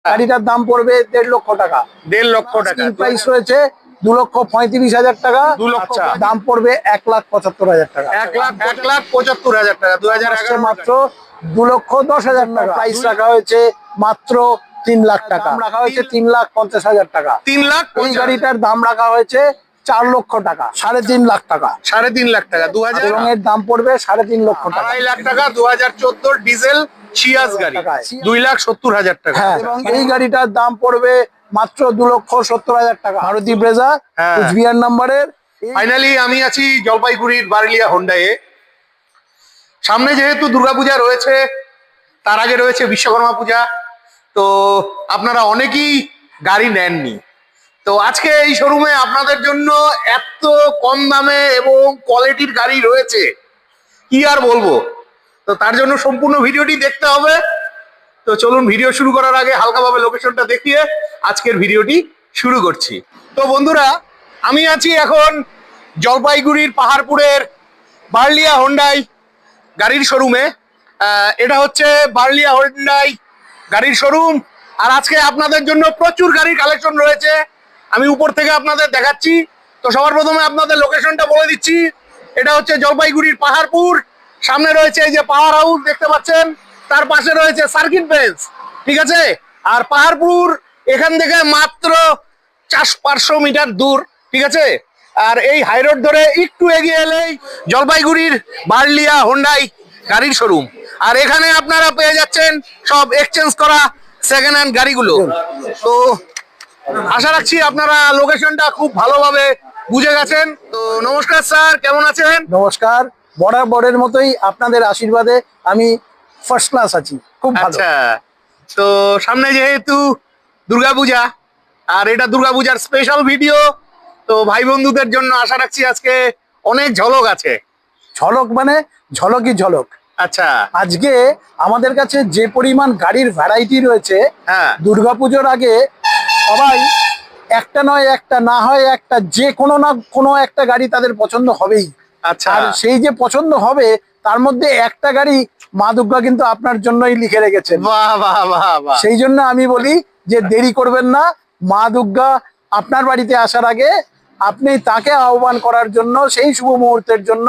গাড়িটার দাম পড়বে 1.5 লক্ষ টাকা। 1.5 লক্ষ টাকা। প্রাইস রয়েছে 2,35,000 টাকা। 2 লক্ষ। দাম পড়বে 1,75,000 টাকা। 1,75,000 টাকা। 2011 মাত্র 2,10,000 টাকা। প্রাইস রাখা হয়েছে মাত্র 3 লাখ টাকা। দাম রাখা হয়েছে 3,50,000 টাকা। 3 লাখ। এই গাড়িটার দাম রাখা হয়েছে 4 লক্ষ টাকা। 3.5 লাখ টাকা। 3.5 লাখ টাকা। 2000 এবং এর দাম পড়বে 3.5 লক্ষ টাকা। 2.5 লাখ টাকা। 2014 ডিজেল সিয়াস গাড়ি 2,70,000 টাকা। হ্যাঁ, এবং এই গাড়িটার দাম পড়বে মাত্র 2,70,000 টাকা। মারুতি ব্রেজা কুচবিহার নাম্বারের। ফাইনালি আমি আছি জলপাইগুড়ির বার্লিয়া হোন্ডাইয়ে। সামনে যেহেতু দুর্গাপূজা রয়েছে, তার আগে রয়েছে বিশ্বকর্মা পূজা, তো আপনারা অনেকেই গাড়ি নেননি। তো আজকে এই শোরুমে আপনাদের জন্য এত কম দামে এবং কোয়ালিটির গাড়ি রয়েছে, কি আর বলবো। তো তার জন্য সম্পূর্ণ ভিডিওটি দেখতে হবে। তো চলুন, ভিডিও শুরু করার আগে হালকাভাবে লোকেশনটা দেখিয়ে আজকের ভিডিওটি শুরু করছি। তো বন্ধুরা, আমি আছি এখন জলপাইগুড়ির পাহাড়পুরের বার্লিয়া হোন্ডাই গাড়ির শোরুমে। এটা হচ্ছে বার্লিয়া হোন্ডাই গাড়ির শোরুম। আর আজকে আপনাদের জন্য প্রচুর গাড়ির কালেকশন রয়েছে, আমি উপর থেকে আপনাদের দেখাচ্ছি। তো সবার প্রথমে আপনাদের লোকেশনটা বলে দিচ্ছি। এটা হচ্ছে জলপাইগুড়ির পাহাড়পুর। সামনে রয়েছে এই যে পাওয়ার হাউস দেখতে পাচ্ছেন, তার পাশে রয়েছে সার্কিট বেঞ্চ, ঠিক আছে। আর পাহাড়পুর এখান থেকে মাত্র 400-500 মিটার দূর, ঠিক আছে। আর এই হাই রোড ধরে একটু এগিয়ে এলেই জলপাইগুড়ির বার্লিয়া হোন্ডাই গাড়ির শোরুম। আর এখানে আপনারা পেয়ে যাচ্ছেন সব এক্সচেঞ্জ করা সেকেন্ড হ্যান্ড গাড়িগুলো। তো আশা রাখছি আপনারা লোকেশনটা খুব ভালোভাবে বুঝে গেছেন। তো নমস্কার স্যার, কেমন আছেন? নমস্কার। বরাবরের মতোই আপনাদের আশীর্বাদে আমি ফার্স্ট ক্লাস আছি, খুব ভালো। আচ্ছা, তো সামনে যেহেতু দুর্গাপূজা, আর এটা দুর্গাপূজার স্পেশাল ভিডিও, তো ভাই বন্ধুদের জন্য আশা রাখছি আজকে অনেক ঝলক আছে। ঝলক মানে ঝলকই ঝলক। আচ্ছা, আজকে আমাদের কাছে যে পরিমাণ গাড়ির ভ্যারাইটি রয়েছে, হ্যাঁ, দুর্গাপুজোর আগে সবাই একটা নয় একটা, না হয় একটা, যে কোনো না কোনো একটা গাড়ি তাদের পছন্দ হবেই। আচ্ছা, আর সেই যে পছন্দ হবে তার মধ্যে একটা গাড়ি মা দুর্গা কিন্তু আপনার জন্যই লিখে রেখেছেন। বাহ বাহ বাহ বাহ। সেই জন্য আমি বলি যে দেরি করবেন না। মা দুর্গা আপনার বাড়িতে আসার আগে আপনি তাকে আহ্বান করার জন্য, সেই শুভ মুহূর্তের জন্য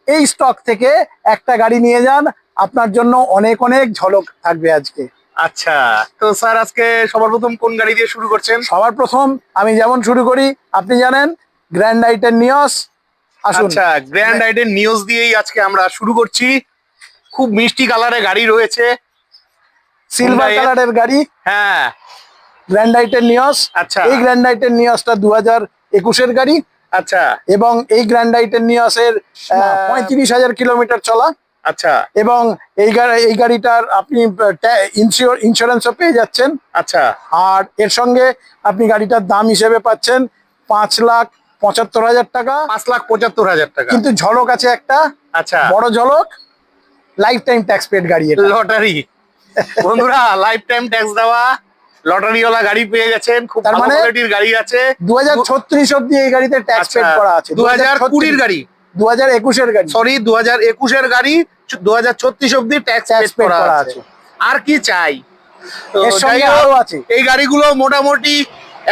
এই স্টক থেকে একটা গাড়ি নিয়ে যান। আপনার জন্য অনেক অনেক ঝলক থাকবে আজকে। আচ্ছা, তো স্যার আজকে সবার প্রথম কোন গাড়ি দিয়ে শুরু করছেন? সবার প্রথম আমি যেমন শুরু করি, আপনি জানেন, গ্র্যান্ড আইটেন নিয়স। আসুন। আচ্ছা, গ্র্যান্ড আইটেন নিয়স দিয়েই আজকে আমরা শুরু করছি। খুব মিষ্টি কালারে গাড়ি রয়েছে, সিলভার কালারের গাড়ি। হ্যাঁ, গ্র্যান্ড আইটেন নিয়স। আচ্ছা, এই গ্র্যান্ড আইটেন নিয়সটা 2021-এর গাড়ি। আচ্ছা, এবং এই গ্র্যান্ড আইটেন নিয়সের 35,000 কিলোমিটার চলা। আচ্ছা, এবং এই গাড়িটার আপনি ইন্স্যুরেন্সও পেয়ে যাচ্ছেন। আচ্ছা, আর এর সঙ্গে আপনি গাড়িটার দাম হিসেবে পাচ্ছেন 5,75,000 টাকা। 5,75,000 টাকা। কিন্তু ঝলক আছে একটা, আচ্ছা, বড় ঝলক, লাইফ টাইম ট্যাক্স পেড গাড়ি। এটা লটারি। বন্ধুরা, লাইফ টাইম ট্যাক্স দেওয়া লটারিওয়ালা গাড়ি পেয়ে গেছেন। খুব তার ভালো মানে কোয়ালিটির গাড়ি আছে। 2036 অব্দি এই গাড়িতে ট্যাক্স পেড করা আছে। 2020-এর গাড়ি, 2021-এর গাড়ি, সরি 2021-এর গাড়ি, 2036 অব্দি ট্যাক্স পেড করা আছে। আর কি চাই? তো এর সঙ্গে আরো আছে। এই গাড়িগুলো মোটামুটি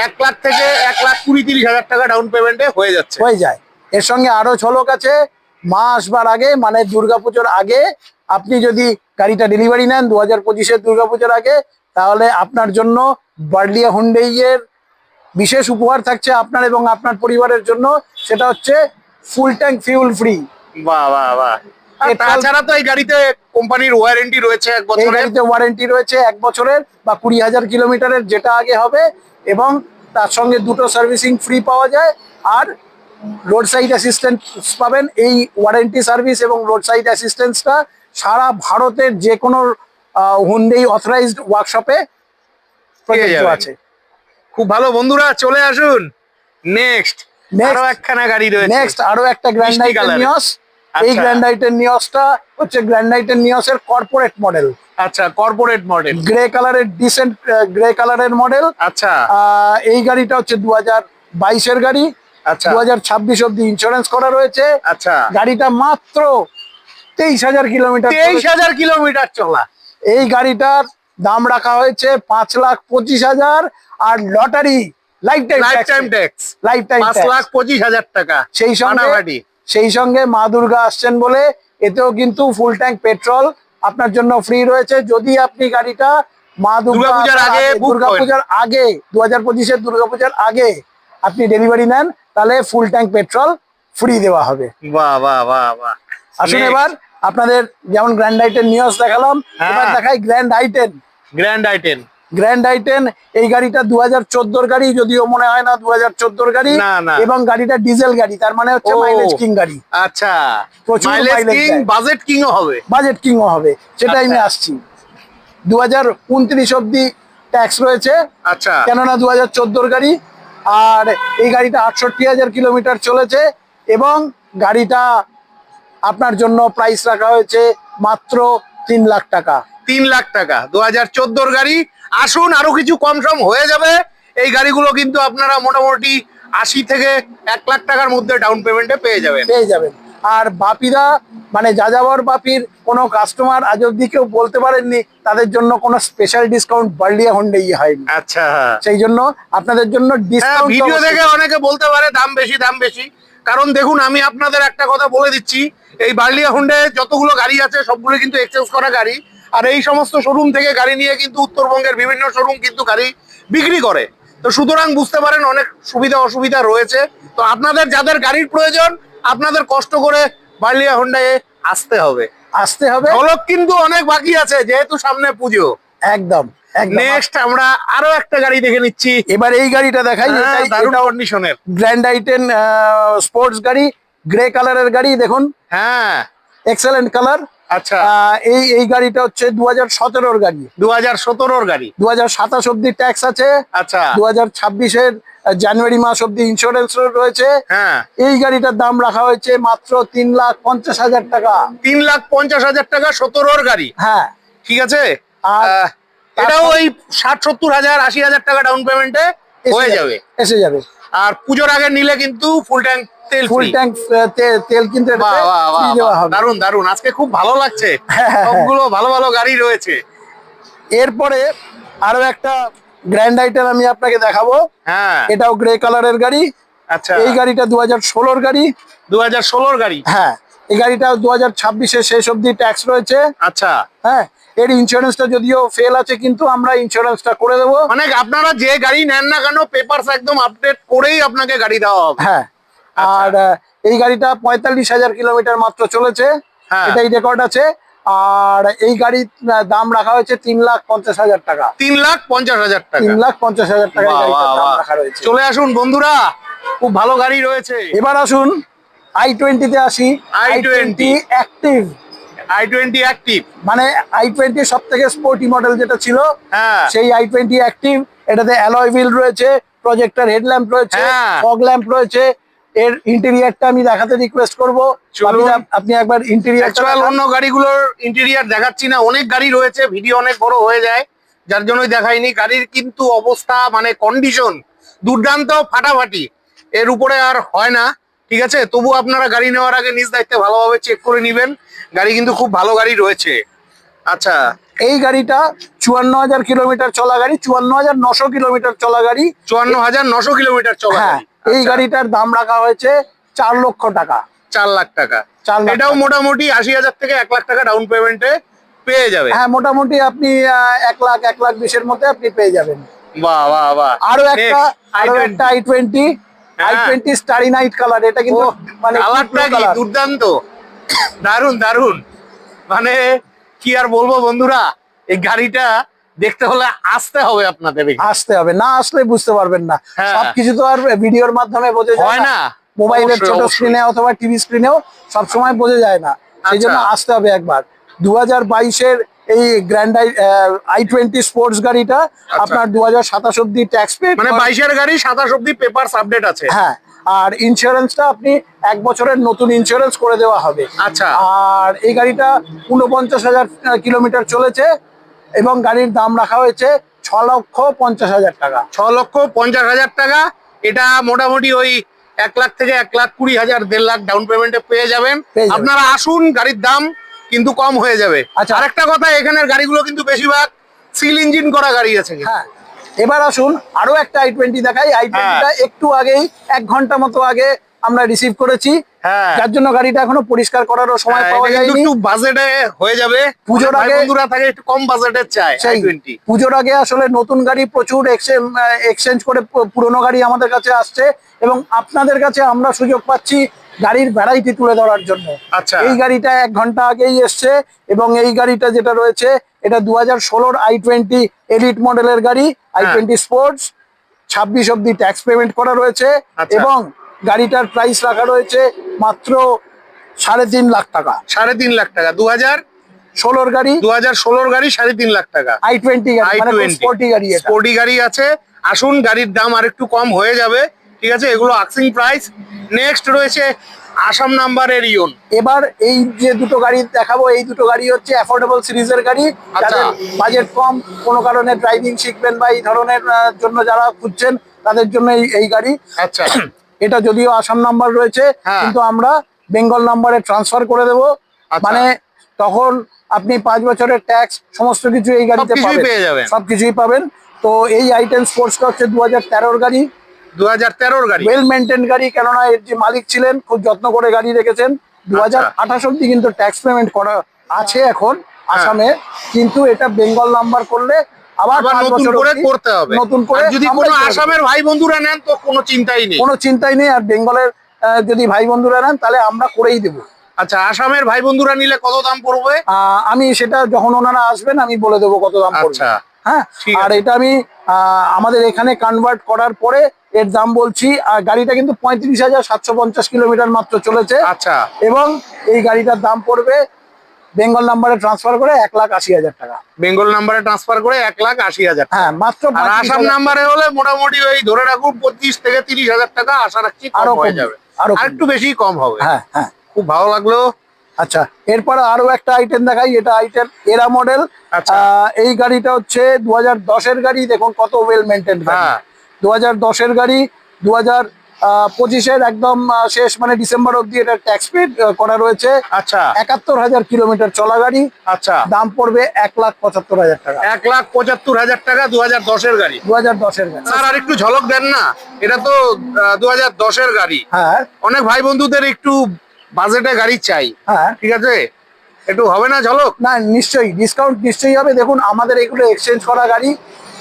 1 লাখ থেকে 1,20,000-1,30,000 টাকা ডাউন পেমেন্টে হয়ে যাচ্ছে, হয়ে যায়। এর সঙ্গে আরো ঝলক আছে। মা আসবার আগে, মানে দুর্গাপুজোর আগে, আপনি যদি গাড়িটা ডেলিভারি নেন 2025-এর দুর্গাপুজোর আগে, তাহলে আপনার জন্য বার্লিয়া হুন্ডাইয়ের বিশেষ উপহার থাকছে আপনার এবং আপনার পরিবারের জন্য। সেটা হচ্ছে ফুল ট্যাঙ্ক ফিউল ফ্রি। বাহ বাহ বাহ। তাছাড়া তো এই গাড়িতে কোম্পানির ওয়ারেন্টি রয়েছে 1 এই বছরের। গাড়িতে ওয়ারেন্টি রয়েছে 1 বছরের বা 20,000 কিলোমিটারের, যেটা আগে হবে। এবং তার সঙ্গে 2টো সার্ভিসিং ফ্রি পাওয়া যায়। আর রোড সাইড অ্যাসিস্ট্যান্স পাবেন। এই ওয়ারেন্টি সার্ভিস এবং রোড সাইড অ্যাসিস্ট্যান্সটা সারা ভারতের যে কোনো হুন্ডাই অথরাইজড ওয়ার্কশপে প্রযোজ্য আছে। খুব ভালো। বন্ধুরা, চলে আসুন। নেক্সট আরো একখানা গাড়ি রয়েছে। নেক্সট আরো একটা গ্র্যান্ড আইটেন নিয়স। এই গ্র্যান্ড আইটেন নিয়সটা হচ্ছে গ্র্যান্ড আইটেন নিয়সের কর্পোরেট মডেল। আচ্ছা, কর্পোরেট মডেল, গ্রে কালারের, ডিসেন্ট গ্রে কালারের মডেল। আচ্ছা, এই গাড়িটা হচ্ছে 2022-এর গাড়ি। আচ্ছা, 2026 অব্দি ইন্স্যুরেন্স করা রয়েছে। আচ্ছা, গাড়িটা মাত্র 23,000 কিলোমিটার। 23,000 কিলোমিটার চলা। এই গাড়িটার দাম রাখা হয়েছে 5,25,000, আর lottery lifetime tax lifetime 5,25,000 টাকা। সেই সঙ্গে মা দুর্গা আসছেন বলে এতেও কিন্তু ফুল ট্যাঙ্ক পেট্রোল আপনার জন্য ফ্রি রয়েছে। যদি আপনি গাড়িটা মা দুর্গাপূজার আগে দুর্গাপূজার আগে 2025-এর দুর্গাপূজার আগে আপনি ডেলিভারি নেন, তাহলে ফুল ট্যাঙ্ক পেট্রোল ফ্রি দেওয়া হবে। বাহ বাহ বাহ বাহ। আসুন এবার আপনাদের যেমন গ্র্যান্ড আই10 নিউজ দেখালাম, এবার দেখাই গ্র্যান্ড আই10। গ্র্যান্ড আই10 এই গাড়িটা 2014-র গাড়ি, যদিও মনে হয় না 2014-র গাড়ি, এবং গাড়িটা ডিজেল গাড়ি, তার মানে হচ্ছে মাইলেজ কিং গাড়ি। আচ্ছা, প্রচুর মাইলেজ কিং, বাজেট কিংও হবে। বাজেট কিংও হবে, সেটাই আমি আসছি। 2029 অব্দি ট্যাক্স রয়েছে, আচ্ছা, কেননা 2014-র গাড়ি। আর এই গাড়িটা 68,000 কিলোমিটার চলেছে, এবং গাড়িটা আপনার জন্য প্রাইস রাখা হয়েছে মাত্র 3 লাখ টাকা। 3 লাখ টাকা 2014-র গাড়ি। আসুন, আরো কিছু কম সম হয়ে যাবে। এই গাড়িগুলো কিন্তু আপনারা মোটামুটি 80 থেকে 1 লাখ টাকার মধ্যে ডাউন পেমেন্টে পেয়ে যাবেন। আর বাপিরা মানে যাযাবর বাপির কোনো কাস্টমার আজ অব্দি কেউ বলতে পারেননি তাদের জন্য কোনো স্পেশাল ডিসকাউন্ট বার্লিয়া হোন্ডাই হয়নি। আচ্ছা, সেই জন্য আপনাদের জন্য ডিসকাউন্ট। ভিডিও দেখে অনেকে বলতে পারে দাম বেশি, কারণ দেখুন আমি আপনাদের একটা কথা বলে দিচ্ছি, এই বার্লিয়া হোন্ডায় যতগুলো গাড়ি আছে সবগুলো কিন্তু এক্সচেঞ্জ করা গাড়ি। আর এই সমস্ত শোরুম থেকে গাড়ি নিয়ে কিন্তু উত্তরবঙ্গের বিভিন্ন শোরুম কিন্তু গাড়ি বিক্রি করে। তো সুতরাং বুঝতে পারেন অনেক সুবিধা অসুবিধা রয়েছে। তো আপনাদের যাদের গাড়ির প্রয়োজন, আপনাদের কষ্ট করে বার্লিয়া হোন্ডায় আসতে হবে। ঝলক কিন্তু অনেক বাকি আছে, যেহেতু সামনে পুজো। একদম। নেক্সট আমরা আরো একটা গাড়ি দেখে নিচ্ছি। এবার এই গাড়িটা দেখাই, দারুণ কন্ডিশনের গ্র্যান্ড আই10 স্পোর্টস গাড়ি, গ্রে কালারের গাড়ি। দেখুন, হ্যাঁ, এক্সেলেন্ট কালার। আচ্ছা, এই গাড়িটা হচ্ছে 2017-র গাড়ি। 2017-র গাড়ি, 2027 অব্দি ট্যাক্স আছে। আচ্ছা, 2026-এর জানুয়ারি মাস অব্দি ইন্স্যুরেন্স রয়েছে। হ্যাঁ, এই গাড়িটার দাম রাখা হয়েছে মাত্র 3,50,000 টাকা। 3,50,000 টাকা 17-র গাড়ি। হ্যাঁ, ঠিক আছে। আর এটাও ওই 60-70,000 80,000 টাকা ডাউন পেমেন্টে হয়ে যাবে, এসে যাবে। আর পুজোর আগে নিলে কিন্তু ফুল ট্যাঙ্ক তেল কিন্তু দেওয়া হবে। দারুন আজকে খুব ভালো লাগছে, সবগুলো ভালো ভালো গাড়ি রয়েছে। এরপরে আরো একটা গ্র্যান্ড আই10 আমি আপনাকে দেখাবো। হ্যাঁ, এটাও গ্রে কালারের গাড়ি। আচ্ছা, এই গাড়িটা 2016-র গাড়ি। 2016-র গাড়ি। হ্যাঁ, এই গাড়িটা 2026-এর শেষ অব্দি ট্যাক্স রয়েছে। আচ্ছা, হ্যাঁ, এর ইন্স্যুরেন্সটা যদিও ফেল আছে, কিন্তু আমরা ইন্স্যুরেন্সটা করে দেবো। মানে আপনারা যে গাড়ি নেন না কেন, পেপারস একদম আপডেট করেই আপনাকে গাড়ি দেওয়া হবে। হ্যাঁ, আর এই গাড়িটা 45,000 কিলোমিটার মাত্র চলেছে, এটাই রেকর্ড আছে। আর এই গাড়ির দাম রাখা হয়েছে 3,50,000 টাকা। 3,50,000 টাকা। 3,50,000 টাকা দাম রাখা রয়েছে। চলে আসুন বন্ধুরা, খুব ভালো গাড়ি রয়েছে। এবার আসুন i20-তে আসি। i20 active. i20 অ্যাক্টিভ মানে i20 সব থেকে স্পোর্টি মডেল যেটা ছিল, হ্যাঁ, সেই i20 অ্যাক্টিভ। এটাতে অ্যালয় হুইল রয়েছে, প্রজেক্টর হেডল্যাম্প রয়েছে, ফগ ল্যাম্প রয়েছে। এর ইন্টেরিয়রটা আমি দেখাতে রিকোয়েস্ট করবো, আপনি একবার ইন্টেরিয়র। অন্য গাড়িগুলোর ইন্টেরিয়র দেখাচ্ছি না, অনেক গাড়ি রয়েছে, ভিডিও অনেক বড় হয়ে যায়, যার জন্যই দেখাইনি। গাড়ির কিন্তু অবস্থা মানে কন্ডিশন দুর্দান্ত, ফাটাফাটি, এর উপরে আর হয় না। ঠিক আছে, তবু আপনারা গাড়ি নেওয়ার আগে নিজ দায়িত্বে ভালোভাবে চেক করে নিবেন। গাড়ি কিন্তু খুব ভালো গাড়ি রয়েছে। আচ্ছা, এই গাড়িটা 54,000 কিলোমিটার চলা গাড়ি, 54,900 কিলোমিটার চলা গাড়ি। 54,900 কিলোমিটার চলা গাড়ি। এই গাড়িটার দাম রাখা হয়েছে 4 লক্ষ টাকা। 4 লাখ টাকা। এটাও মোটামুটি 80,000 থেকে 1 লাখ টাকা ডাউন পেমেন্টে পেয়ে যাবে। হ্যাঁ, মোটামুটি আপনি 1 লাখ 1,20,000-এর মধ্যে আপনি পেয়ে যাবেন। বাহ বাহ বাহ। আরো একটা i20 স্টারি নাইট কালার। এটা কিন্তু মানে কালারটা কি দুর্দান্ত, দারুন। মানে কি আর বলবো বন্ধুরা, এই গাড়িটা দেখতে হলে আসতে হবে আপনাদের। আসতে হবে, না আসলে বুঝতে পারবেন না। সবকিছু তো আর ভিডিওর মাধ্যমে বোঝা যায় না, মোবাইলের ছোট স্ক্রিনে অথবা টিভি স্ক্রিনেও সবসময় বোঝা যায় না। সেই জন্য আসতে হবে একবার। 2022-এর এই গ্র্যান্ড i20 স্পোর্টস গাড়িটা আপনার 2027 অব্দি ট্যাক্স পে, মানে 22-এর গাড়ি 27 অব্দি পেপারস আপডেট আছে। হ্যাঁ, আর ইন্স্যুরেন্সটা আপনি 1 বছরের নতুন ইন্স্যুরেন্স করে দেওয়া হবে। আচ্ছা, আর এই গাড়িটা 49,000 কিলোমিটার চলেছে, এবং গাড়ির দাম রাখা হয়েছে 6,50,000 টাকা। 6,50,000 টাকা। এটা মোটামুটি ওই 1 লাখ থেকে 1,20,000 1.5 লাখ ডাউন পেমেন্টে পেয়ে যাবেন। আপনারা আসুন, গাড়ির দাম কিন্তু কম হয়ে যাবে। আচ্ছা, আরেকটা কথা, এখানের গাড়িগুলো কিন্তু বেশিরভাগ সিল ইঞ্জিন করা গাড়ি আছে কিন্তু। হ্যাঁ, এবার আসুন আরো একটা i20 দেখাই। i20টা একটু আগেই 1 ঘন্টা মতো আগে আমরা রিসিভ করেছি, হ্যাঁ যার জন্য গাড়িটা এখনো পরিষ্কার করারও সময় হ্যাঁ, পাওয়া এটা কিন্তু যায়নি। একটু বাজেটে হয়ে যাবে। পুজোর অনেক ভাই আগে- বন্ধুরা থাকে একটু কম বাজেটের চায় সেই i20। পুজোর আগে আসলে নতুন গাড়ি প্রচুর এক্সচেঞ্জ করে পুরনো গাড়ি আমাদের কাছে আসছে, এবং আপনাদের কাছে আমরা সুযোগ পাচ্ছি গাড়ির ভ্যারাইটি তুলে ধরার জন্য। আচ্ছা। এই গাড়িটা 1 ঘন্টা আগেই এসছে, এবং এই গাড়িটা যেটা রয়েছে এটা 2016 i20 এলিট মডেলের গাড়ি, i20 স্পোর্টস। 26 অব্দি ট্যাক্স পেমেন্ট করা রয়েছে, আচ্ছা। এবং গাড়িটার প্রাইস রাখা রয়েছে মাত্র 3.5 লাখ টাকা। 3.5 লাখ টাকা। 16 গাড়ি, 2016 গাড়ি 3.5 লাখ টাকা। i20 গাড়ি, মানে i20 স্পোর্টি গাড়ি এটা। স্পোর্টি গাড়ি আছে। আসুন, গাড়ির দাম আর একটু কম হয়ে যাবে, ঠিক আছে? এগুলো আস্কিং প্রাইস। নেক্সট রয়েছে আসাম নাম্বারের ইয়ন। এবার এই যে দুটো গাড়ি দেখাবো, এই দুটো গাড়ি হচ্ছে অ্যাফোর্ডেবল সিরিজের গাড়ি, আচ্ছা। যাদের বাজেট কম, কোনো কারণে ড্রাইভিং শিখবেন বা এই ধরনের জন্য যারা খুঁজছেন তাদের জন্য এই গাড়ি। আচ্ছা। এটা যদিও আসাম নাম্বার রয়েছে, হ্যাঁ। কিন্তু আমরা বেঙ্গল নাম্বারে ট্রান্সফার করে দেব। আচ্ছা। মানে তখন আপনি 5 বছরের ট্যাক্স সমস্ত কিছু এই গাড়িতে সবকিছুই পেয়ে যাবেন। সবকিছুই পাবেন। তো এই i10 স্পোর্টসটা হচ্ছে 2013 গাড়ি, 2013 গাড়ি। ওয়েল মেনটেন গাড়ি, কেননা এর যে মালিক ছিলেন খুব যত্ন করে গাড়ি রেখেছেন। 2028 অব্দি কিন্তু ট্যাক্স পেমেন্ট করা আছে এখন আসামে, কিন্তু এটা বেঙ্গল নাম্বার করলে আবার আবার 5 নতুন বছর করে অবধি করতে হবে। নতুন করে আর যদি আমরাই কোনো করে দেব। আসামের ভাই বন্ধুরা নেন তো কোনো চিন্তাই নেই। কোনো চিন্তাই নেই। আর বেঙ্গলের যদি ভাই বন্ধুরা নেন তাহলে আমরা করেই দেবো। আচ্ছা, আসামের ভাই বন্ধুরা নিলে কত দাম পড়বে? আমি সেটা যখন ওনারা আসবেন আমি বলে দেবো কত দাম পড়বে। আচ্ছা। হ্যাঁ, ঠিক আর আছে। এটা আমি আমাদের এখানে কনভার্ট করার পরে এর দাম বলছি। আর গাড়িটা কিন্তু 35,750 কিলোমিটার মাত্র চলেছে। আচ্ছা। এবং এই গাড়িটার দাম পড়বে বেঙ্গল নাম্বারে ট্রান্সফার করে 1,80,000 টাকা। বেঙ্গল নাম্বারে ট্রান্সফার করে 1,80,000। হ্যাঁ, মাত্র আর আসাম 35,000 নাম্বারে হলে মোটামুটি ওই ধরে রাখুন 25 থেকে 30,000 টাকা আশা রাখছি কম আরো হয়ে কমবে, যাবে। আরো আর একটু বেশি কম হবে। হ্যাঁ হ্যাঁ। খুব ভালো লাগলো। আচ্ছা, এরপরে আরো একটা আইটেম দেখাই। এটা আইটেম এরা মডেল। আচ্ছা। এই গাড়িটা হচ্ছে 2010-এর গাড়ি। দেখুন কত ওয়েল মেনটেন গাড়ি। হ্যাঁ। 2010-এর গাড়ি, 2025-এর একদম শেষ মানে ডিসেম্বর অব্দি এটা ট্যাক্স পেড করা রয়েছে। আচ্ছা। 71,000 কিলোমিটার চলা গাড়ি। আচ্ছা। দাম পড়বে 1,75,000 টাকা। 1,75,000 টাকা 2010-এর গাড়ি। 2010-এর গাড়ি। স্যার আর একটু ঝলক দেন না, এটা তো 2010-এর গাড়ি। হ্যাঁ অনেক ভাই বন্ধুদের একটু বাজেটে গাড়ি চাই, হ্যাঁ। ঠিক আছে? একটু হবে না ঝলক? না, নিশ্চয়ই ডিসকাউন্ট নিশ্চয়ই হবে। দেখুন আমাদের এগুলো এক্সচেঞ্জ করা গাড়ি,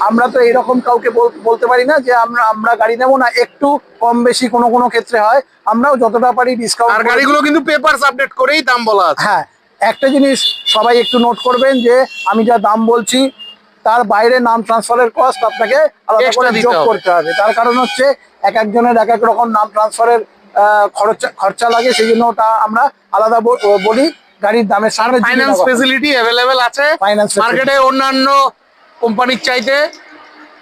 আমরা তো এরকম কাউকে বলতে পারি না যে আমরা গাড়ি নেবো না। একটু কম বেশি কোনো কোনো ক্ষেত্রে হয়, আমরাও যতটা পারি আর ডিসকাউন্ট। গাড়িগুলো কিন্তু পেপারস আপডেট করেই দাম বলা আছে। হ্যাঁ, একটা জিনিস সবাই একটু নোট করবেন যে আমি যা দাম বলছি তার বাইরে নাম ট্রান্সফারের কস্ট আপনাকে আলাদা Extra করে দিতে যোগ হবে। করতে হবে। তার কারণ হচ্ছে এক একজনের এক এক রকম নাম ট্রান্সফারের খরচা লাগে, সেই জন্য ওটা আমরা আলাদা বলি। গাড়ির দামের সামনে ফাইন্যান্স ফেসিলিটি অ্যাভেলেবেল আছে Finance facility। মার্কেটে অন্যান্য কোম্পানির চাইতে।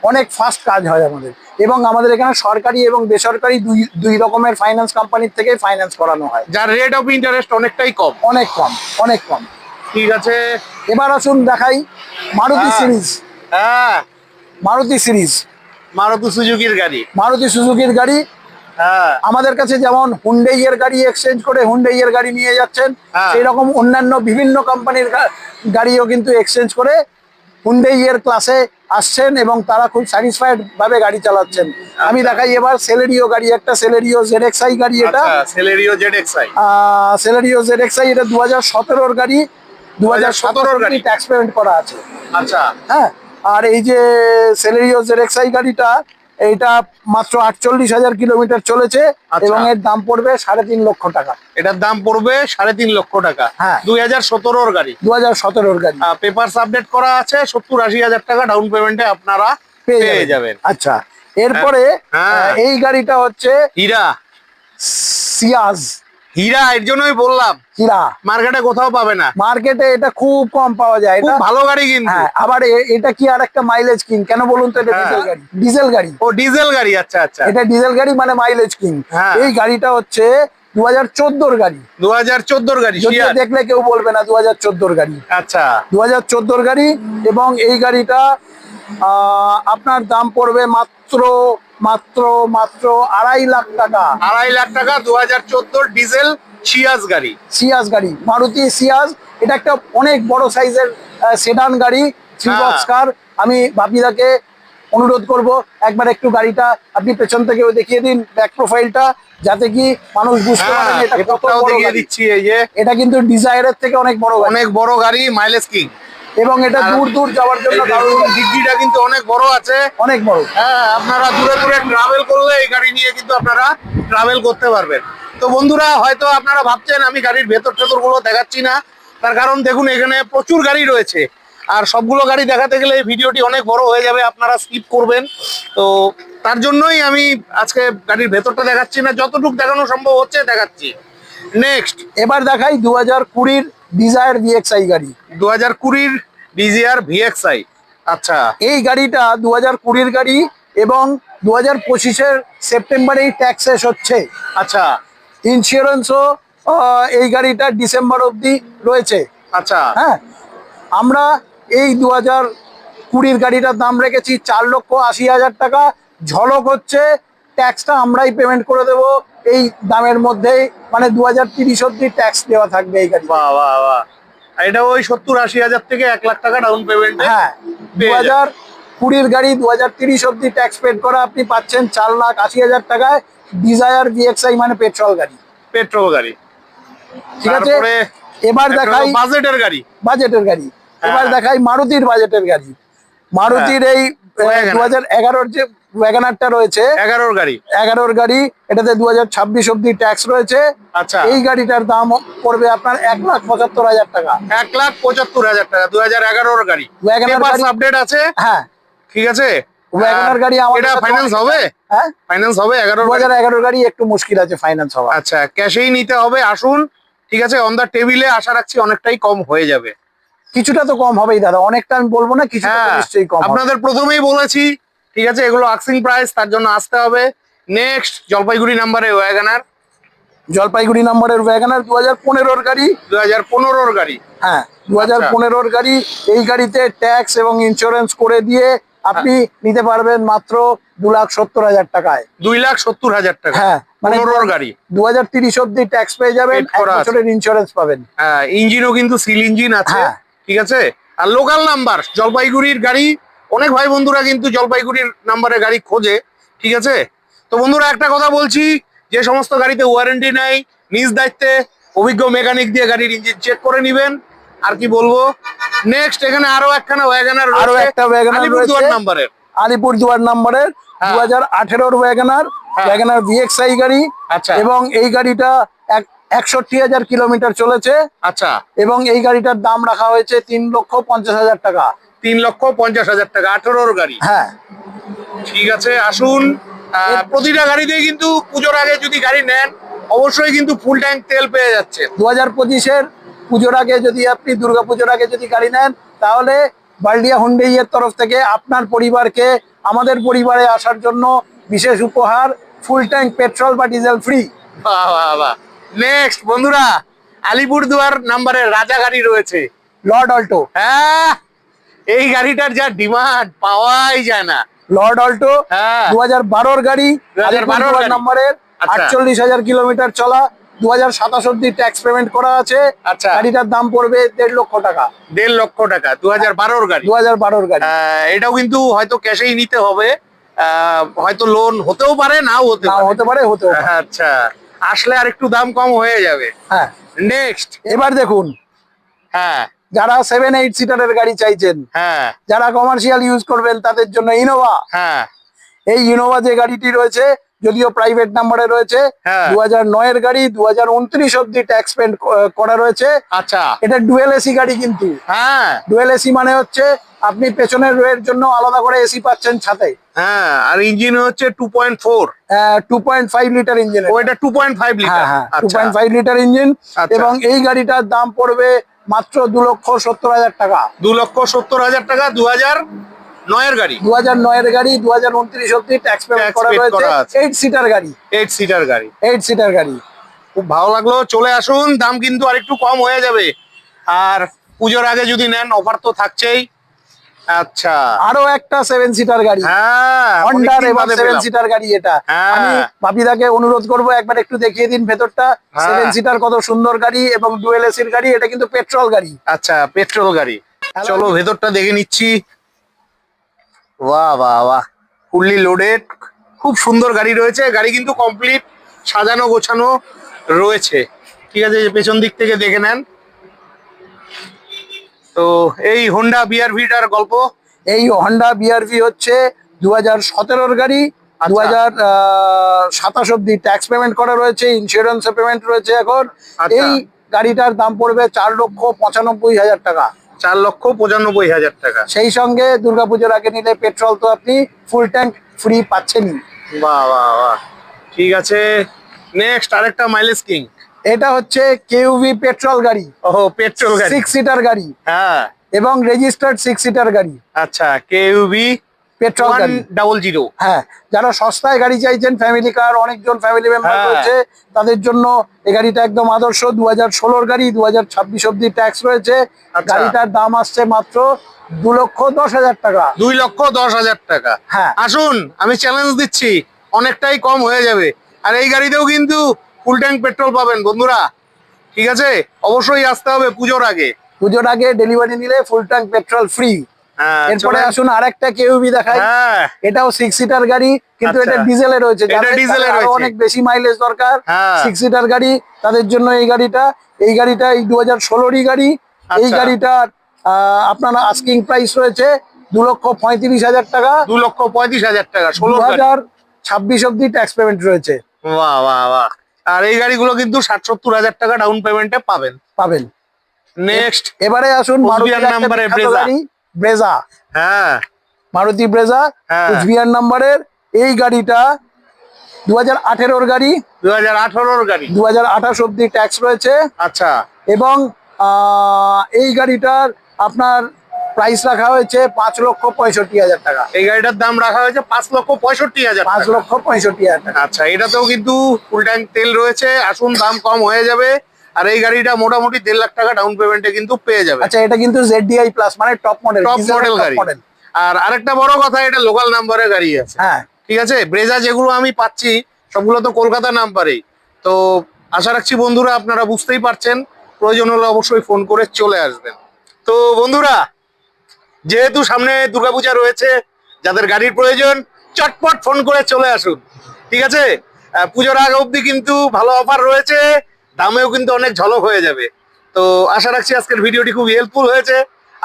অনেক ফাস্ট কাজ হয় আমাদের, এবং আমাদের এখানে সরকারি এবং বেসরকারি দুই রকমের ফাইন্যান্স কোম্পানির থেকে ফাইন্যান্স করানো হয়। যার রেট অফ ইন্টারেস্ট অনেকটাই কম। অনেক কম, অনেক কম। ঠিক আছে। এবার আসুন দেখাই মারুতি হ্যাঁ। সিরিজ। হ্যাঁ, মারুতি সিরিজ, মারুতি সুজুকির গাড়ি। মারুতি সুজুকির গাড়ি। হ্যাঁ। আমাদের কাছে যেমন হুন্ডাই এর গাড়ি এক্সচেঞ্জ করে হুন্ডাই এর গাড়ি নিয়ে যাচ্ছেন, হ্যাঁ। সেই রকম অন্যান্য বিভিন্ন কোম্পানির গাড়িও কিন্তু এক্সচেঞ্জ করে হুন্ডাই এর ক্লাসে আসছেন, এবং তারা খুব স্যাটিসফাইড ভাবে গাড়ি চালাচ্ছেন। আমি দেখাই এবার সেলেরিও গাড়ি, একটা সেলেরিও ZXi গাড়ি। এটা আচ্ছা, সেলেরিও ZXi। সেলেরিও ZXi, এটা 2017-এর গাড়ি। 2017 গাড়ি ট্যাক্স পেমেন্ট করা আছে। আচ্ছা। হ্যাঁ, আর এই যে সেলেরিও ZXi গাড়িটা, এইটা মাত্র 48,000 কিলোমিটার চলেছে, আচ্ছা। এবং এর দাম পড়বে 3.5 লক্ষ টাকা। এটার দাম পড়বে 3.5 লক্ষ টাকা। হ্যাঁ। 2017-এর গাড়ি। 2017-এর গাড়ি পেপারস আপডেট করা আছে। 70-80 টাকা ডাউন পেমেন্টে আপনারা পেয়ে যাবেন। আচ্ছা, এরপরে হ্যাঁ। এই গাড়িটা হচ্ছে হীরা। সিয়াজ। হীরা, এর জন্যই বললাম হীরা। মার্কেটে কোথাও পাবে না। মার্কেটে এটা খুব কম পাওয়া যায়। খুব এটা ভালো গাড়ি কিন্তু। হ্যাঁ, আবার এটা কি আর একটা মাইলেজ কিং? কেন বলুন তো? এটা হ্যাঁ। ডিজেল গাড়ি, ডিজেল গাড়ি। ও ডিজেল গাড়ি। আচ্ছা আচ্ছা। এটা ডিজেল গাড়ি মানে মাইলেজ কিং। হ্যাঁ। এই গাড়িটা হচ্ছে 2014-এর গাড়ি। 2014-এর গাড়ি। যদিও দেখলে কেউ বলবে না 2014-এর গাড়ি। আচ্ছা। 2014-এর গাড়ি, এবং এই গাড়িটা আপনার দাম পড়বে মাত্র মাত্র মাত্র 2.5 লাখ টাকা। 2.5 লাখ টাকা 2014 ডিজেল সিয়াজ গাড়ি। সিয়াজ গাড়ি, মারুতি সিয়াজ। এটা একটা অনেক বড় সাইজের সেডান গাড়ি, থ্রি হ্যাঁ। বক্স কার। আমি বাপিদাকে অনুরোধ করব একবার একটু গাড়িটা আপনি পেছন থেকেও দেখিয়ে দিন ব্যাক প্রোফাইলটা, যাতে কি মানুষ বুঝতে হ্যাঁ, পারেন এটা কত ভেতরটাও বড় দেখিয়ে গাড়ি। দিচ্ছি, এই যে এটা কিন্তু ডিজায়ারের থেকে অনেক বড় গাড়ি, অনেক বড় গাড়ি, মাইলেজ কিং। এবং এটা আর দূর দূর যাওয়ার জন্য দারুণ, ডিগ্রিটা কিন্তু অনেক বড় আছে। অনেক বড়। হ্যাঁ, আপনারা দূরে দূরে ট্রাভেল করলে এই গাড়ি নিয়ে কিন্তু আপনারা ট্রাভেল করতে পারবেন। তো বন্ধুরা, হয়তো আপনারা ভাবছেন আমি গাড়ির ভেতর টেতর গুলো দেখাচ্ছি না, তার কারণ দেখুন এখানে প্রচুর গাড়ি রয়েছে, আর সবগুলো গাড়ি দেখাতে গেলে এই ভিডিওটি অনেক বড় হয়ে যাবে, আপনারা স্কিপ করবেন। তো তার জন্যই আমি আজকে গাড়ির ভেতরটা দেখাচ্ছি না, যতটুকু দেখানো সম্ভব হচ্ছে দেখাচ্ছি। নেক্সট এবার দেখাই 2020 ডিজায়ার ভিএক্সআই গাড়ি। 2020 ডিজিআর ভিএক্সআই। আচ্ছা, এই গাড়িটা 2020 গাড়ি এবং 2025-এর সেপ্টেম্বরেই ট্যাক্স শেষ হচ্ছে। আচ্ছা, ইন্স্যুরেন্সও এই গাড়িটা ডিসেম্বর অবধি রয়েছে। আচ্ছা, হ্যাঁ, আমরা এই 2020 গাড়িটার দাম রেখেছি 4,80,000 টাকা। ঝলক হচ্ছে ট্যাক্সটা আমরাই পেমেন্ট করে দেব এই দামের মধ্যেই, মানে 2030 অবধি ট্যাক্স দেওয়া থাকবে এই গাড়ি। বাহ বাহ বাহ। এটা ওই 70-80 হাজার থেকে 1 লাখ টাকা ডাউন পেমেন্ট। হ্যাঁ, 2020 গাড়ি 2030 অবধি ট্যাক্স পেড করা আপনি পাচ্ছেন 4,80,000 টাকায়। ডিজায়ার ভিএক্সআই মানে পেট্রোল গাড়ি। পেট্রোল গাড়ি, ঠিক আছে, তারপরে এবার দেখাই বাজেটের গাড়ি। বাজেটের গাড়ি। এবার হ্যাঁ। দেখাই মারুতির বাজেটের গাড়ি। মারুতির এই Wagoner। 2011-র যে ওয়াগনারটা রয়েছে, 11 গাড়ি। 11-র গাড়ি, এটাতে 2026 অবধি ট্যাক্স রয়েছে। আচ্ছা, এই গাড়িটার দাম পড়বে আপনার 1,75,000 টাকা। 1,75,000 টাকা, 2011 গাড়ি। Wagoner পেপারস গাড়ি। আপডেট আছে, হ্যাঁ, ঠিক আছে। ওয়াগনার গাড়ি আমাদের এটা কাছে ফাইন্যান্স অনেক- হবে? হ্যাঁ, ফাইন্যান্স হবে 11 গাড়ি? 2011 গাড়ি একটু মুশকিল আছে ফাইন্যান্স হওয়া। আচ্ছা, ক্যাশেই নিতে হবে, আসুন। ঠিক আছে, অন দা টেবিলে আশা রাখছি অনেকটাই কম হয়ে যাবে। কিছুটা তো কম হবেই দাদা, অনেকটা আমি বলবো না, কিছুটা তো হ্যাঁ, নিশ্চয়ই কম হবে। আপনাদের প্রথমেই বলেছি, ঠিক আছে, এগুলো আস্কিং প্রাইস, তার জন্য আসতে হবে। নেক্সট জলপাইগুড়ি নাম্বারে ওয়াগনার। জলপাইগুড়ি নম্বরের ওয়াগনার 2015-র গাড়ি। 2015 গাড়ি। হ্যাঁ, 2015-র গাড়ি। এই গাড়িতে ট্যাক্স এবং ইন্স্যুরেন্স করে দিয়ে আপনি নিতে পারবেন মাত্র 2,70,000 টাকায়। 2,70,000 টাকা। হ্যাঁ, মানে 15 গাড়ি। 2030 অবধি ট্যাক্স পেয়ে যাবেন, Paid করা 1 আছে। বছরের ইন্স্যুরেন্স পাবেন। হ্যাঁ, ইঞ্জিনও কিন্তু সিল ইঞ্জিন আছে। হ্যাঁ। ঠিক আছে, আর লোকাল নাম্বার জলপাইগুড়ির গাড়ি। অনেক ভাই বন্ধুরা কিন্তু জলপাইগুড়ির নাম্বারে গাড়ি খোঁজে। ঠিক আছে, তো বন্ধুরা একটা কথা বলছি, যে সমস্ত গাড়িতে ওয়ারেন্টি নাই, নিজ দায়িত্বে অভিজ্ঞ মেকানিক দিয়ে গাড়ির ইঞ্জিন চেক করে নেবেন। আর কি বলবো, নেক্সট এখানে আরো একখানা ওয়াগনার আরো একটা ওয়াগনার আলিপুরদুয়ার রয়েছে। নাম্বারের। আলিপুরদুয়ার নম্বরের হ্যাঁ। 2018-র ওয়াগনার, হ্যাঁ। ওয়াগনার ভিএক্সআই গাড়ি। আচ্ছা। এবং এই গাড়িটা 61,000 কিলোমিটার চলেছে। আচ্ছা, এবং এই গাড়িটার দাম রাখা হয়েছে 3,50,000 টাকা। 3,50,000 টাকা, 18 গাড়ি। হ্যাঁ, ঠিক আছে, আসুন। প্রতিটা গাড়িতেই কিন্তু পুজোর আগে যদি গাড়ি নেন, অবশ্যই কিন্তু ফুল ট্যাঙ্ক তেল পেয়ে যাচ্ছেন। 2025-এর পুজোর আগে যদি আপনি দুর্গাপুজোর আগে যদি গাড়ি নেন, তাহলে বালডিয়া হুন্ডাইয়ের তরফ থেকে আপনার পরিবারকে আমাদের পরিবারে আসার জন্য বিশেষ উপহার, ফুল ট্যাঙ্ক পেট্রোল বা ডিজেল ফ্রি। বাহ বাহ বাহ। নেক্সট বন্ধুরা, আলিপুরদুয়ার নাম্বারের রাজা গাড়ি রয়েছে, লর্ড অল্টো। হ্যাঁ, এই গাড়িটার যা ডিমান্ড পাওয়াই যায় না। লর্ড অল্টো হ্যাঁ। 2012-র গাড়ি, 2012 আলিপুরদুয়ার গাড়ি। নম্বরের, আচ্ছা। 48,000 কিলোমিটার চলা, 2027 অব্দি ট্যাক্স পেমেন্ট করা আছে। আচ্ছা। গাড়িটার দাম পড়বে 1.5 লক্ষ টাকা। 1.5 লক্ষ টাকা, 2012 গাড়ি। 2012-র গাড়ি। এটাও কিন্তু হয়তো ক্যাশেই নিতে হবে, হয়তো লোন হতেও পারে, নাও হতে নাও পারে। হতে পারে, হতেও পারে। আচ্ছা, আসলে আর একটু দাম কম হয়ে যাবে। হ্যাঁ, নেক্সট। এবার দেখুন, হ্যাঁ যারা 7-8 সিটারের গাড়ি চাইছেন, হ্যাঁ যারা কমার্শিয়াল ইউজ করবেন, তাদের জন্য ইনোভা। হ্যাঁ এই ইনোভা যে গাড়িটি রয়েছে, যদিও প্রাইভেট নাম্বারে রয়েছে, হ্যাঁ। 2009-এর গাড়ি, 2029 অব্দি ট্যাক্স পেমেন্ট করা রয়েছে। আচ্ছা। এটা ডুয়েল এসি গাড়ি কিন্তু। হ্যাঁ ডুয়েল এসি মানে হচ্ছে আপনি পেছনের রোয়ের জন্য আলাদা করে এসি পাচ্ছেন সাথে। হ্যাঁ, আর ইঞ্জিন হচ্ছে 2.4। 2.5 লিটার ইঞ্জিন। ও, এটা 2.5 লিটার। হ্যাঁ হ্যাঁ, আচ্ছা 2.5 লিটার ইঞ্জিন। আচ্ছা। এবং এই গাড়িটার দাম পড়বে মাত্র 2,70,000 টাকা। 2,70,000 টাকা, 2009-এর গাড়ি। 2009-এর গাড়ি, 2029 অব্দি ট্যাক্স পেমেন্ট Tax করা paid রয়েছে। করা আছে। 8 সিটার গাড়ি। 8 সিটার গাড়ি। 8 সিটার গাড়ি। খুব ভালো লাগলো, চলে আসুন, দাম কিন্তু আরেকটু কম হয়ে যাবে। আর পুজোর আগে যদি নেন, অফার তো থাকছেই। আচ্ছা। আরো একটা 7 সিটার গাড়ি, হ্যাঁ, হন্ডার অনেকদিন এবং বাদে 7 পেলাম। সিটার গাড়ি এটা। হ্যাঁ। আমি বাপিদাকে অনুরোধ করব একবার একটু দেখিয়ে দিন ভেতরটা। হ্যাঁ। 7 সিটার কত সুন্দর গাড়ি এবং ডুয়েল এসির গাড়ি। এটা কিন্তু পেট্রোল গাড়ি। আচ্ছা, পেট্রোল গাড়ি। চলো ভেতরটা দেখে নিচ্ছি। বাহ বাহ বাহ, ফুললি লোডেড, খুব সুন্দর গাড়ি রয়েছে। গাড়ি কিন্তু কমপ্লিট সাজানো গোছানো রয়েছে। ঠিক আছে, পেছন দিক থেকে দেখে নেন। তো এই হোন্ডা বিআরভিটার গল্প। এই হন্ডা বিআরভি হচ্ছে 2017-র গাড়ি। 2027 অব্দি ট্যাক্স পেমেন্ট করা রয়েছে, ইন্স্যুরেন্স পেমেন্ট রয়েছে এখন। আচ্ছা। এই গাড়িটার দাম পড়বে 4,95,000 টাকা। 4,95,000 টাকা। সেই সঙ্গে দুর্গাপুজোর আগে নিলে পেট্রোল তো আপনি ফুল ট্যাঙ্ক ফ্রি পাচ্ছেনই। বাহ বাহ বাহ, ঠিক আছে। নেক্সট আরেকটা মাইলেজ কিং। এটা হচ্ছে কেইউভি পেট্রোল গাড়ি, ও পেট্রোল গাড়ি, 6 সিটার গাড়ি হ্যাঁ, এবং রেজিস্টার্ড 6 সিটার গাড়ি। আচ্ছা, কেইউভি পেট্রোল গাড়ি 100। হ্যাঁ, যারা সস্তায় গাড়ি চাইছেন, ফ্যামিলি কার, অনেকজন ফ্যামিলি মেম্বার হ্যাঁ। রয়েছে, তাদের জন্য এই গাড়িটা একদম আদর্শ। 2016-র গাড়ি, 2026 অব্দি ট্যাক্স রয়েছে। আচ্ছা। গাড়িটার দাম আসছে মাত্র 2,10,000 টাকা। 2,10,000 টাকা। হ্যাঁ। আসুন, আমি চ্যালেঞ্জ দিচ্ছি, অনেকটাই কম হয়ে যাবে। আর এই গাড়িতেও কিন্তু ফুল ট্যাঙ্ক পেট্রোল পাবেন বন্ধুরা। ঠিক আছে, অবশ্যই আসতে হবে পুজোর আগে। পুজোর আগে ডেলিভারি নিলে ফুল ট্যাঙ্ক পেট্রোল ফ্রি। হ্যাঁ, এরপরে চলেন। আসুন আরেকটা কেইউভি দেখাই। হ্যাঁ, এটাও 6 সিটার গাড়ি, কিন্তু আচ্ছা। এটা ডিজেলে রয়েছে। এটা যাদের ডিজেলে আরো রয়েছে। অনেক বেশি মাইলেজ দরকার, হ্যাঁ। 6 সিটার গাড়ি, তাদের জন্য এই গাড়িটা। এই 2016-রই গাড়ি। এই আচ্ছা। গাড়িটার আপনার আস্কিং প্রাইস রয়েছে 2,35,000 টাকা। 2,35,000 টাকা। 16 গাড়ি। 2026 অব্দি ট্যাক্স পেমেন্ট রয়েছে। বাহ বাহ বাহ। আর এই গাড়িগুলো কিন্তু 60-70,000 টাকা ডাউন পেমেন্টে পাবেন। নেক্সট, এবারে আসুন কুচবিহার মারুতির একটা নাম্বারের বিখ্যাত ব্রেজা। গাড়ি, ব্রেজা। হ্যাঁ, মারুতি ব্রেজা, হ্যাঁ। কুচবিহার নাম্বারের। এই গাড়িটা 2018-র গাড়ি, 2018-র গাড়ি। 2028 অব্দি ট্যাক্স রয়েছে। আচ্ছা, এবং এই গাড়িটার আপনার প্রাইস রাখা হয়েছে 5,65,000 টাকা। এই গাড়িটার দাম রাখা হয়েছে 5,65,000 টাকা। 5,65,000 টাকা। আচ্ছা, এটাতেও কিন্তু ফুল ট্যাঙ্ক তেল রয়েছে। আসুন, দাম কম হয়ে যাবে। আর এই গাড়িটা মোটামুটি 1.5 লাখ টাকা ডাউন পেমেন্টে কিন্তু পেয়ে যাবে। আচ্ছা, এটা কিন্তু ZDI প্লাস, মানে টপ মডেল, টপ মডেল গাড়ি। আর আরেকটা বড় কথা, এটা লোকাল নাম্বারের গাড়ি আছে। হ্যাঁ। ঠিক আছে, ব্রেজা যেগুলো আমি পাচ্ছি সবগুলো তো কলকাতা নাম্বারেই। তো আশা রাখছি বন্ধুরা আপনারা বুঝতেই পারছেন। প্রয়োজন হলে অবশ্যই ফোন করে চলে আসবেন। তো বন্ধুরা, যেহেতু সামনে দুর্গাপূজা রয়েছে, যাদের গাড়ির প্রয়োজন চটপট ফোন করে চলে আসুন। ঠিক আছে, পুজোর আগে অবধি কিন্তু ভালো অফার রয়েছে, দামেও কিন্তু অনেক ঝলক হয়ে যাবে। তো আশা রাখছি আজকের ভিডিওটি খুব হেল্পফুল হয়েছে।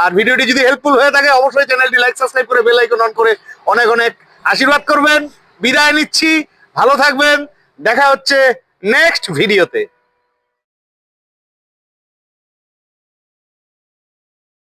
আর ভিডিওটি যদি হেল্পফুল হয়ে থাকে, অবশ্যই চ্যানেলটি লাইক সাবস্ক্রাইব করে বেল আইকন অন করে অনেক অনেক আশীর্বাদ করবেন। বিদায় নিচ্ছি, ভালো থাকবেন, দেখা হচ্ছে নেক্সট ভিডিওতে।